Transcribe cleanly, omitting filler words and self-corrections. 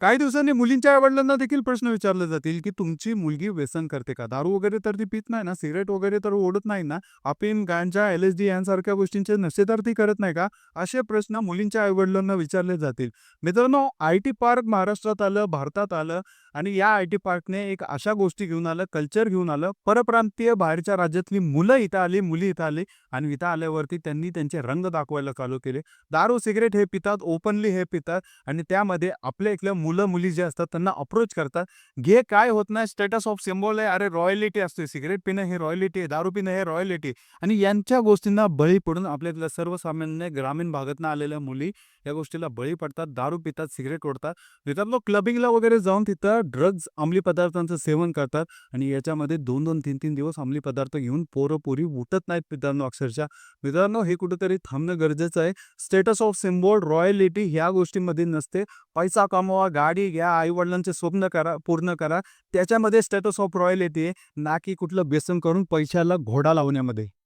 काही दिवसांनी मुलींच्या आई-वडिलांना देखील प्रश्न विचारले जातील, की तुमची मुलगी व्यसन करते का? दारू वगैरे तर ती पीत नाही ना? सिगारेट वगैरे तर ओढत नाही ना? अफीम, गांजा, एल-एस-डी यांसारख्या गोष्टींचे नशे तर ती करत नाही का? असे प्रश्न मुलींच्या आई-वडिलांना विचारले जातील. मित्रांनो, आय-टी पार्क महाराष्ट्रात आलं, भारतात आलं आणि या आय-टी पार्कने एक अशा गोष्टी घेऊन आलं, कल्चर घेऊन आलं. परप्रांतीय बाहेरच्या राज्यातली मुलं इथं आली, मुली इथं आली आणि इथं आल्यावरती त्यांनी त्यांचे रंग दाखवायला चालू केले. दारू, सिगारेट हे पितात, ओपनली हे पितात आणि त्यामध्ये आपल्या इथल्या मुलं-मुली जे असतात त्यांना अप्रोच करतात. "घे काय होत नाही, स्टेटस ऑफ सिम्बॉल आहे." अरे रॉयल्टी असते. सिगारेट पिणं हे रॉयल्टी आहे, दारू पिणं हे रॉयल्टी आणि यांच्या गोष्टींना बळी पडून आपल्यातल्या सर्वसामान्य ग्रामीण भागातनं आलेल्या मुली या गोष्टीला बळी पडतात. दारू पितात, सिगारेट ओढतात. मित्रांनो क्लबिंगला वगैरे जाऊन तिथं ड्रग्ज, अंमली पदार्थांचं सेवन करतात आणि याच्यामध्ये 2-2, 3-3 दिवस अंमली पदार्थ घेऊन पोरं-पोरी उठत नाहीत मित्रांनो अक्षरशः. मित्रांनो हे कुठेतरी थांबणं गरजेचं आहे. स्टेटस ऑफ सिम्बॉल, रॉयल्टी ह्या गोष्टींमध्ये नसते. पैसा कमवा, गाडी घ्या, आई-वडिलांचे स्वप्न करा पूर्ण करा. त्याच्यामध्ये स्टेटस ऑफ रॉयल्टी आहे, ना की कुठलं व्यसन करून पैशाला घोडा लावण्यामध्ये.